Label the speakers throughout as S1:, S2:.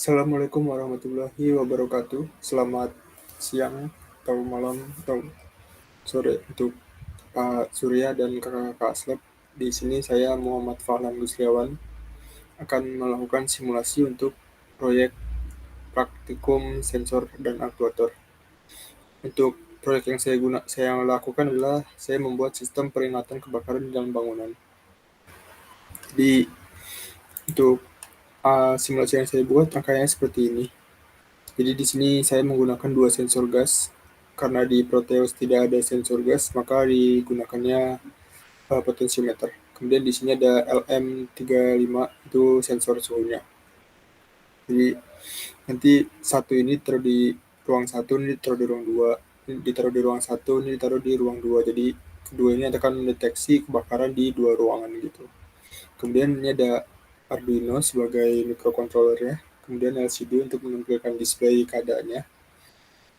S1: Assalamualaikum warahmatullahi wabarakatuh. Selamat siang atau malam atau sore untuk Pak Surya dan kakak-kakak Aslep. Di sini saya Muhammad Fahlan Gusliawan akan melakukan simulasi untuk proyek praktikum sensor dan aktuator. Untuk proyek yang saya lakukan adalah saya membuat sistem peringatan kebakaran di dalam bangunan. Jadi untuk simulasi yang saya buat angkanya seperti ini. Jadi di sini saya menggunakan dua sensor gas. Karena di Proteus tidak ada sensor gas, maka digunakannya potensiometer. Kemudian di sini ada LM35 itu sensor suhunya. Jadi nanti satu ini ditaruh di ruang satu, ini ditaruh di ruang dua, ini ditaruh di ruang satu, ini ditaruh di ruang dua. Jadi kedua ini akan mendeteksi kebakaran di dua ruangan gitu. Kemudian ini ada Arduino sebagai microcontrollernya. Kemudian LCD untuk menampilkan display keadaannya.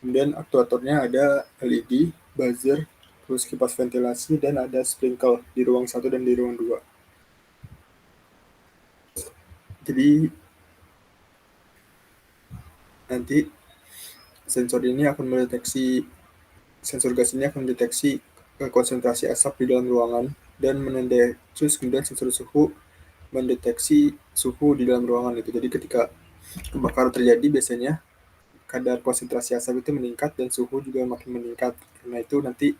S1: Kemudian aktuatornya ada LED, buzzer, terus kipas ventilasi, dan ada sprinkle di ruang 1 dan di ruang 2. Jadi nanti sensor gas ini akan mendeteksi konsentrasi asap di dalam ruangan dan terus kemudian sensor suhu mendeteksi suhu di dalam ruangan itu. Jadi ketika kebakaran terjadi biasanya kadar konsentrasi asap itu meningkat dan suhu juga makin meningkat. Karena itu nanti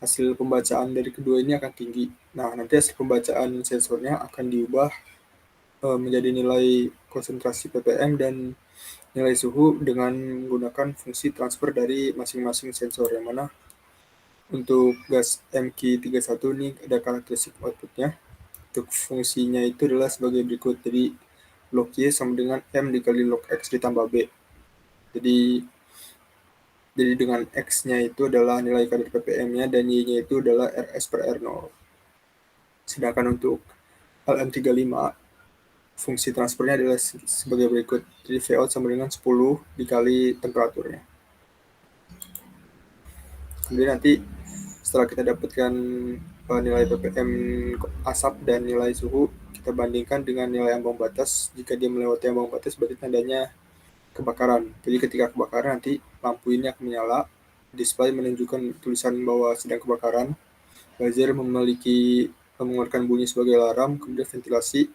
S1: hasil pembacaan dari kedua ini akan tinggi. Nah, nanti hasil pembacaan sensornya akan diubah menjadi nilai konsentrasi ppm dan nilai suhu dengan menggunakan fungsi transfer dari masing-masing sensor, yang mana untuk gas MQ31 ini ada karakteristik outputnya. Untuk fungsinya itu adalah sebagai berikut. Jadi log Y sama dengan M dikali log X ditambah B. Jadi dengan X-nya itu adalah nilai kadar ppm-nya dan Y-nya itu adalah RS per R0. Sedangkan untuk LM35, fungsi transfernya adalah sebagai berikut. Jadi Vout sama dengan 10 dikali temperaturnya. Kemudian nanti setelah kita dapatkan nilai ppm asap dan nilai suhu, kita bandingkan dengan nilai ambang batas. Jika dia melewati ambang batas, berarti tandanya kebakaran. Jadi ketika kebakaran nanti lampu ini akan menyala, display menunjukkan tulisan bahwa sedang kebakaran, buzzer mengeluarkan bunyi sebagai alarm, kemudian ventilasi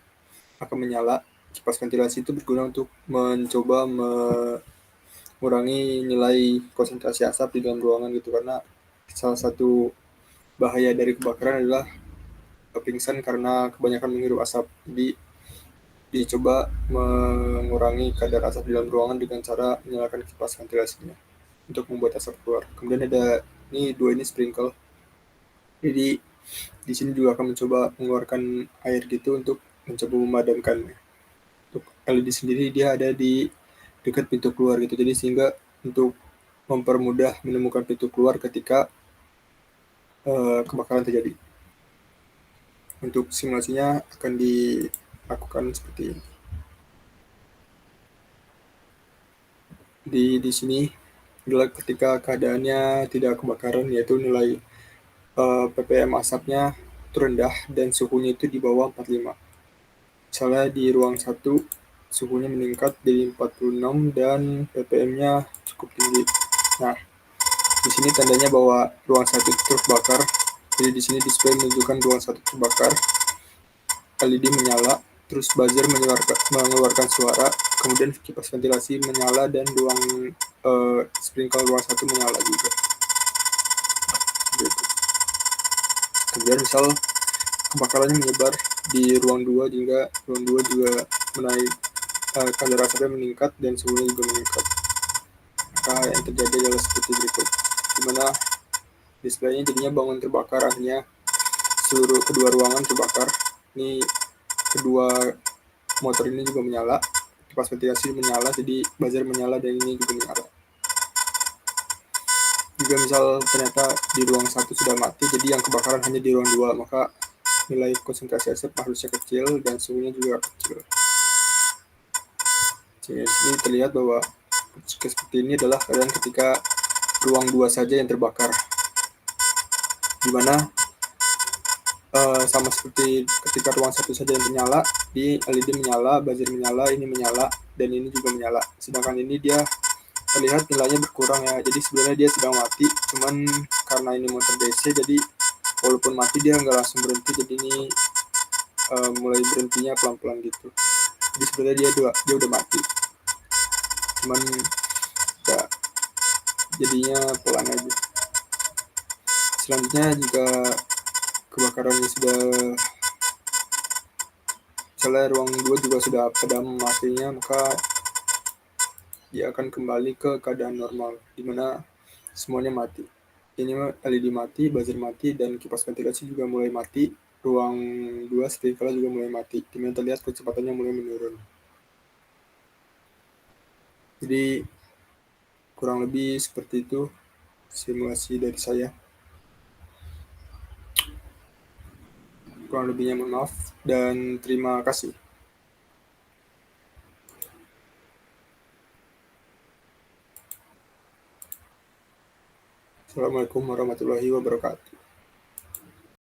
S1: akan menyala. Kipas ventilasi itu berguna untuk mencoba mengurangi nilai konsentrasi asap di dalam ruangan gitu, karena salah satu bahaya dari kebakaran adalah pingsan karena kebanyakan menghirup asap. Jadi dicoba mengurangi kadar asap di dalam ruangan dengan cara menyalakan kipas ventilasinya untuk membuat asap keluar. Kemudian ada dua ini sprinkle. Jadi di sini juga akan mencoba mengeluarkan air gitu untuk mencoba memadamkannya. Untuk LED sendiri dia ada di dekat pintu keluar gitu. Jadi sehingga untuk mempermudah menemukan pintu keluar ketika kebakaran terjadi. Untuk simulasinya akan dilakukan seperti ini. Di sini adalah ketika keadaannya tidak kebakaran, yaitu nilai ppm asapnya terendah dan suhunya itu di bawah 45. Misalnya di ruang 1 suhunya meningkat dari 46 dan ppm-nya cukup tinggi. Nah, di sini tandanya bahwa ruang 1 terbakar. Jadi di sini display menunjukkan ruang 1 terbakar. LED menyala, terus buzzer mengeluarkan suara, kemudian kipas ventilasi menyala dan ruang sprinkle ruang 1 menyala juga. Gitu. Kemudian misal kebakarannya menyebar di ruang 2 hingga ruang 2 juga kadar asapnya meningkat dan suhunya juga meningkat. Maka yang terjadi adalah seperti berikut, dimana displaynya jadinya bangun terbakar, akhirnya seluruh kedua ruangan terbakar. Ini kedua motor ini juga menyala, kipas ventilasi menyala, jadi buzzer menyala dan ini juga menyala. Juga misal ternyata di ruang 1 sudah mati, jadi yang kebakaran hanya di ruang 2, maka nilai konsentrasi asap harusnya kecil dan suhunya juga kecil. Sehingga di sini terlihat bahwa seperti ini adalah keadaan ketika ruang 2 saja yang terbakar, di mana sama seperti ketika ruang 1 saja yang menyala, di LED menyala, buzzer menyala, ini menyala, dan ini juga menyala. Sedangkan ini dia terlihat nilainya berkurang ya, jadi sebenarnya dia sedang mati, cuman karena ini motor DC jadi walaupun mati dia nggak langsung berhenti, jadi ini mulai berhentinya pelan-pelan gitu. Jadi sebenarnya dia udah mati, cuman ya jadinya pelan aja. Selanjutnya jika kebakarannya sudah misalnya ruang 2 juga sudah padam apinya, maka dia akan kembali ke keadaan normal di mana semuanya mati. Ini LED mati, buzzer mati, dan kipas ventilasi juga mulai mati. Ruang 2 setrika juga mulai mati, di mana terlihat kecepatannya mulai menurun. Jadi kurang lebih seperti itu simulasi dari saya. Kurang lebihnya mohon maaf dan terima kasih. Assalamualaikum warahmatullahi wabarakatuh.